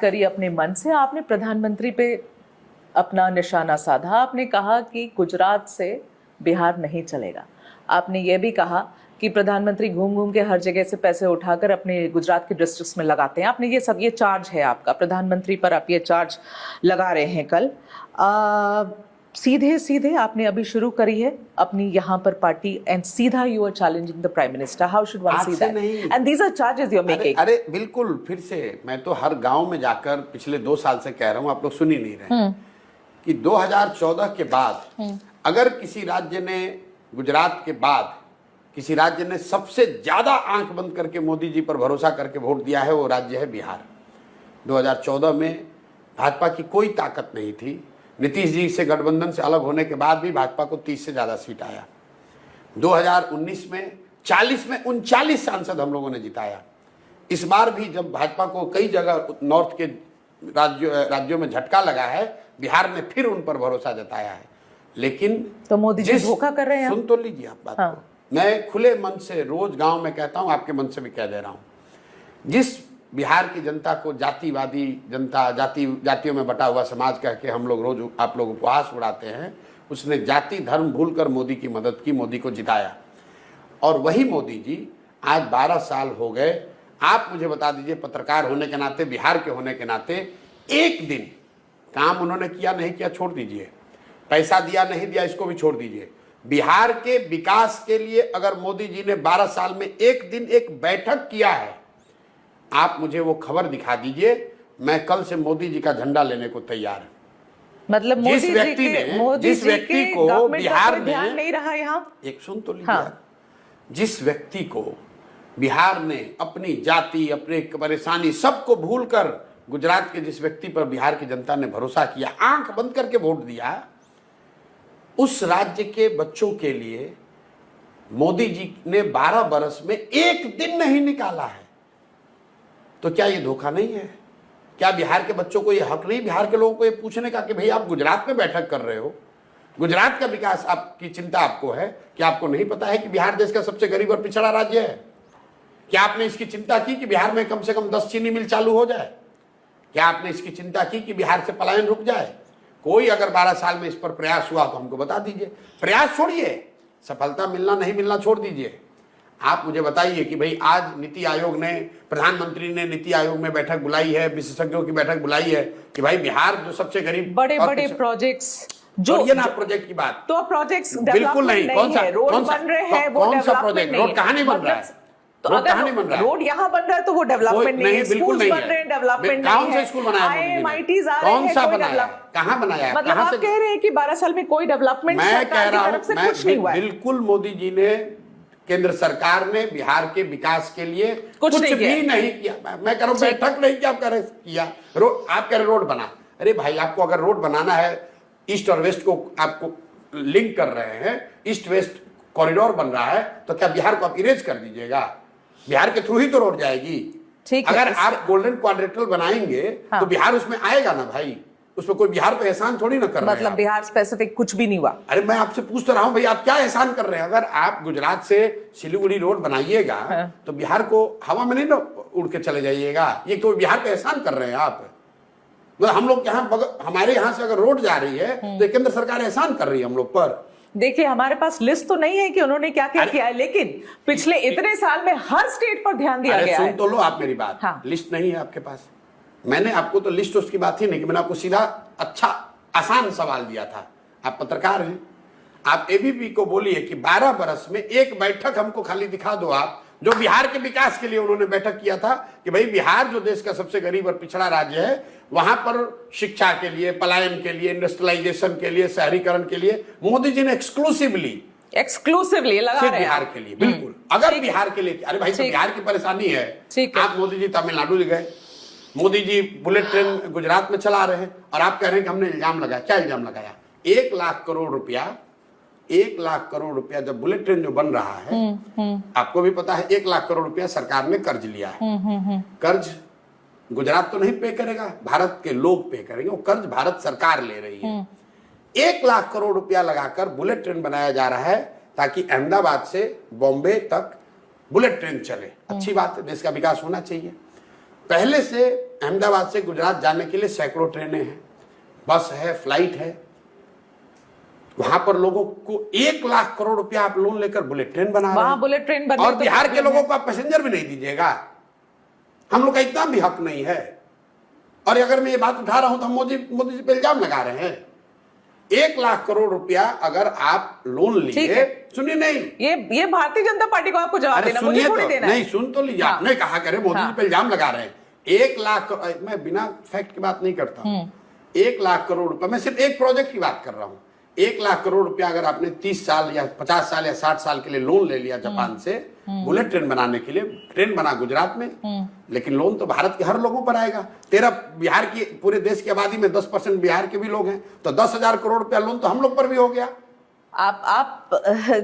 करी अपने मन से, आपने प्रधानमंत्री पे अपना निशाना साधा। आपने कहा कि गुजरात से बिहार नहीं चलेगा। आपने ये भी कहा कि प्रधानमंत्री घूम घूम के हर जगह से पैसे उठाकर अपने गुजरात के डिस्ट्रिक्ट्स में लगाते हैं। आपने ये चार्ज है आपका, प्रधानमंत्री पर आप ये चार्ज लगा रहे हैं कल। सीधे सीधे आपने अभी शुरू करी है अपनी यहाँ पर पार्टी एंड सीधा you are challenging the prime minister. How should one see that? And these are charges you are making. अरे बिल्कुल, फिर से मैं तो हर गांव में जाकर पिछले 2 साल से कह रहा हूं, आप लोग सुन ही नहीं रहे कि 2014 के बाद अगर किसी राज्य ने, गुजरात के बाद किसी राज्य ने सबसे ज्यादा आंख बंद करके मोदी जी पर भरोसा करके वोट दिया है, वो राज्य है बिहार। 2014 में भाजपा की कोई ताकत नहीं थी। नीतीश जी से गठबंधन से अलग होने के बाद भी भाजपा को 30 से ज्यादा सीट आया। 2019 में 40 में 39 सांसद हम लोगों ने जिताया। इस बार भी जब भाजपा को कई जगह नॉर्थ के राज्यों में झटका लगा है, बिहार ने फिर उन पर भरोसा जताया है। लेकिन तो मोदी जी धोखा कर रहे हैं। सुन तो लीजिए आप बात को। मैं खुले मन से रोज गांव में कहता हूं, आपके मन से भी कह दे रहा हूं, जिस बिहार की जनता को जातिवादी जनता, जातियों में बटा हुआ समाज कह के हम लोग रोज आप लोग उपहास उड़ाते हैं, उसने जाति धर्म भूलकर मोदी की मदद की, मोदी को जिताया। और वही मोदी जी आज 12 साल हो गए। आप मुझे बता दीजिए, पत्रकार होने के नाते, बिहार के होने के नाते, एक दिन काम उन्होंने किया नहीं किया छोड़ दीजिए, पैसा दिया नहीं दिया इसको भी छोड़ दीजिए, बिहार के विकास के लिए अगर मोदी जी ने 12 साल में एक दिन एक बैठक किया है, आप मुझे वो खबर दिखा दीजिए। मैं कल से मोदी जी का झंडा लेने को तैयार हूं। मतलब जिस व्यक्ति को बिहार में नहीं रहा, यहाँ एक सुन तो लीजिए। जिस व्यक्ति को बिहार ने अपनी जाति, अपने परेशानी सबको भूलकर गुजरात के जिस व्यक्ति पर बिहार की जनता ने भरोसा किया, आंख बंद करके वोट दिया, उस राज्य के बच्चों के लिए मोदी जी ने 12 बरस में एक दिन नहीं निकाला है। तो क्या ये धोखा नहीं है? क्या बिहार के बच्चों को ये हक नहीं, बिहार के लोगों को ये पूछने का कि भाई आप गुजरात में बैठक कर रहे हो, गुजरात का विकास आपकी चिंता आपको है, क्या आपको नहीं पता है कि बिहार देश का सबसे गरीब और पिछड़ा राज्य है? क्या आपने इसकी चिंता की कि बिहार में कम से कम 10 चीनी मिल चालू हो जाए? क्या आपने इसकी चिंता की कि बिहार से पलायन रुक जाए? कोई अगर 12 साल में इस पर प्रयास हुआ तो हमको बता दीजिए। प्रयास छोड़िए, सफलता मिलना नहीं मिलना छोड़ दीजिए। आप मुझे बताइए कि भाई आज नीति आयोग ने, प्रधानमंत्री ने नीति आयोग में बैठक बुलाई है, विशेषज्ञों की बैठक बुलाई है कि भाई बिहार जो सबसे गरीब, बड़े बड़े प्रोजेक्ट्स जो ये ना प्रोजेक्ट की बात, तो प्रोजेक्ट्स बिल्कुल नहीं। कौन सा रोड बन रहे हैं, वो कौन सा प्रोजेक्ट? रोड कहाँ नहीं बन रहा है? तो अगर रोड यहाँ बन रहा है तो वो डेवलपमेंट नहीं है। बिल्कुल नहीं बन रहे हैं, डेवलपमेंट नहीं है। कौन सा स्कूल बनाया मोदी जी ने? कौन सा बनाया? कहाँ बनाया? मतलब आप कह रहे हैं कि 12 साल में कोई डेवलमेंट सरकार की तरफ से कुछ नहीं हुआ है? बिल्कुल, मोदी जी ने, केंद्र सरकार ने बिहार के विकास के लिए कुछ भी नहीं किया। मैं कह रहा हूं बैठक नहीं किया, आप कह रहे किया। आप कह रहे रोड बना। अरे भाई, आपको अगर रोड बनाना है, ईस्ट और वेस्ट को आपको लिंक कर रहे हैं, ईस्ट वेस्ट कॉरिडोर बन रहा है, तो क्या बिहार को आप इरेज कर दीजिएगा? बिहार के थ्रू ही तो रोड जाएगी। अगर आप गोल्डन क्वाड्रेंटल बनाएंगे तो बिहार उसमें आएगा ना भाई। उसमें कोई बिहार पे एहसान थोड़ी ना कर रहे हैं। मतलब बिहार स्पेसिफिक कुछ भी नहीं हुआ। अरे मैं आपसे पूछ रहा हूं भाई, आप क्या एहसान कर रहे हैं? अगर आप गुजरात से सिलीगुड़ी रोड बनाइएगा तो बिहार को हवा में नहीं ना उड़ के चले जाइएगा। ये तो बिहार पे एहसान कर रहे हैं आप। मतलब हम लोग यहाँ, हमारे यहाँ से अगर रोड जा रही है तो केंद्र सरकार एहसान कर रही है हम लोग पर। देखिए, हमारे पास लिस्ट तो नहीं है कि उन्होंने क्या क्या किया है, लेकिन पिछले इतने साल में हर स्टेट पर ध्यान दिया गया है। सुन तो लो आप मेरी बात। लिस्ट नहीं है आपके पास। मैंने आपको तो लिस्ट उसकी बात ही नहीं कि मैंने आपको सीधा अच्छा आसान सवाल दिया था। आप पत्रकार हैं, आप एबीपी को बोलिए कि 12 बरस में एक बैठक हमको खाली दिखा दो आप, जो बिहार के विकास के लिए उन्होंने बैठक किया था कि भाई बिहार जो देश का सबसे गरीब और पिछड़ा राज्य है, वहां पर शिक्षा के लिए, पलायन के लिए, इंडस्ट्रियलाइजेशन के लिए, शहरीकरण के लिए मोदी जी ने एक्सक्लूसिवली लगा रहे हैं बिहार के लिए। बिल्कुल, अगर बिहार के लिए, अरे भाई तो बिहार की परेशानी है। आप मोदी जी तमिलनाडु गए, मोदी जी बुलेट ट्रेन गुजरात में चला रहे हैं और आप कह रहे हैं कि हमने इल्जाम लगाया। क्या इल्जाम लगाया? 1 लाख करोड़ रुपया, 1 लाख करोड़ रुपया जब बुलेट ट्रेन जो बन रहा है, आपको भी पता है 1 लाख करोड़ रुपया सरकार ने कर्ज लिया है। कर्ज गुजरात तो नहीं पे करेगा, भारत के लोग पे करेंगे। वो कर्ज भारत सरकार ले रही है। 1 लाख करोड़ रुपया लगाकर बुलेट ट्रेन बनाया जा रहा है ताकि अहमदाबाद से बॉम्बे तक बुलेट ट्रेन चले। अच्छी बात है, देश का विकास होना चाहिए। पहले से अहमदाबाद से गुजरात जाने के लिए सैकड़ों ट्रेनें हैं, बस है, फ्लाइट है। वहां पर लोगों को 1 लाख करोड़ रुपया आप लोन लेकर बुलेट ट्रेन बना रहे हैं। बुलेट ट्रेन बनने और तो बिहार के लोगों को आप पैसेंजर भी नहीं दीजिएगा। हम लोग का इतना भी हक नहीं है। और अगर मैं ये बात उठा रहा हूं तो हम मोदी जी पे इल्जाम लगा रहे हैं। 1 लाख करोड़ रुपया अगर आप लोन लिए, सुनिए, नहीं, ये भारतीय जनता पार्टी को आपको जवाब देना, मुझे थोड़ी देना है। नहीं, सुन तो लीजिए। आपने कहा करे मोदी जी पे इल्जाम लगा रहे हैं। 1 लाख, मैं बिना फैक्ट की बात नहीं करता। 1 लाख करोड़ रुपया, मैं सिर्फ एक प्रोजेक्ट की बात कर रहा हूं। 1 लाख करोड़ रुपया अगर आपने 30 साल या 50 साल या 60 साल के लिए लोन ले लिया जापान से बुलेट ट्रेन बनाने के लिए, ट्रेन बना गुजरात में, लेकिन लोन तो भारत के हर लोगों पर आएगा। तेरा बिहार की, पूरे देश की आबादी में 10% बिहार के भी लोग हैं, तो 10,000 करोड़ रुपया लोन तो हम लोग पर भी हो गया। आप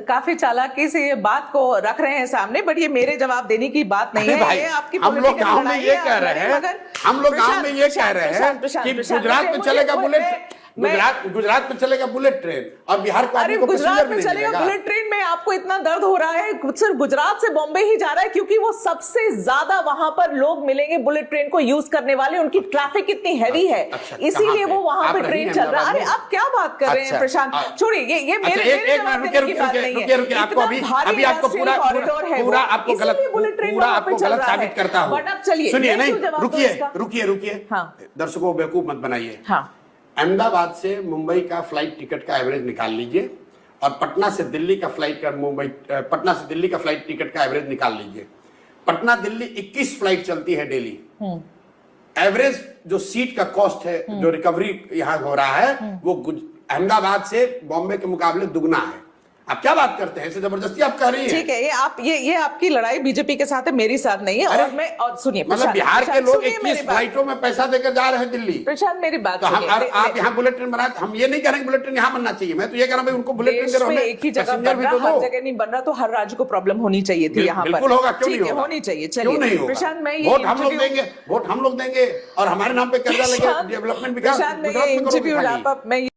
काफी चालाकी से ये बात को रख रहे हैं सामने, बट ये मेरे जवाब देने की बात नहीं है। ये आपकी हम लोग गांव में ये कह रहे हैं, हम लोग गांव में ये कह रहे हैं कि गुजरात में चलेगा बुलेट, गुजरात में चलेगा बुलेट ट्रेन और बिहार को, अरे गुजरात में चलेगा बुलेट ट्रेन में आपको इतना दर्द हो रहा है, सिर्फ गुजरात से बॉम्बे ही जा रहा है क्योंकि वो सबसे ज्यादा वहां पर लोग मिलेंगे बुलेट ट्रेन को यूज करने वाले, उनकी ट्रैफिक इतनी हैवी है, इसीलिए वो वहां पर ट्रेन चल रहा है। अरे आप क्या बात कर रहे हैं प्रशांत, छोड़िए, ये मेरे रुकिए, आपको अभी आपको पूरा आपको गलत साबित करता हूं। चलिए, सुनिए, नहीं, रुकिए, दर्शकों को बेवकूफ मत बनाइए। अहमदाबाद से मुंबई का फ्लाइट टिकट का एवरेज निकाल लीजिए और पटना से दिल्ली का फ्लाइट टिकट का एवरेज निकाल लीजिए। पटना दिल्ली 21 फ्लाइट चलती है डेली। एवरेज जो सीट का कॉस्ट है, जो रिकवरी यहां हो रहा है, वो अहमदाबाद से बॉम्बे के मुकाबले दुगना है। आप क्या बात करते हैं, ऐसे जबरदस्ती आप कह रही हैं। ठीक है, ये आपकी लड़ाई बीजेपी के साथ है, मेरी साथ नहीं है। और सुनिए, मतलब बिहार के लोग 21 फ्लाइटों में पैसा देकर जा रहे हैं दिल्ली। प्रशांत मेरी बात तो आप यहाँ बुलेट ट्रेन बना, हम ये नहीं कह रहे हैं बुलेट ट्रेन यहाँ बनना चाहिए। मैं तो ये कह रहा हूँ उनको बुलेट ट्रेन दे रहा हूँ, एक ही जगह बन रहा, हर जगह नहीं बन रहा, तो हर राज्य को प्रॉब्लम होनी चाहिए थी यहाँ पर। बिल्कुल होगा, क्यों नहीं होगा, होनी चाहिए। क्यों नहीं होगा? प्रशांत, मैं वोट हम लोग देंगे और हमारे नाम पे कर्जा लेंगे, डेवलपमेंट विकास। प्रशांत, मैं ये इंटरव्यू रैप अप, मैं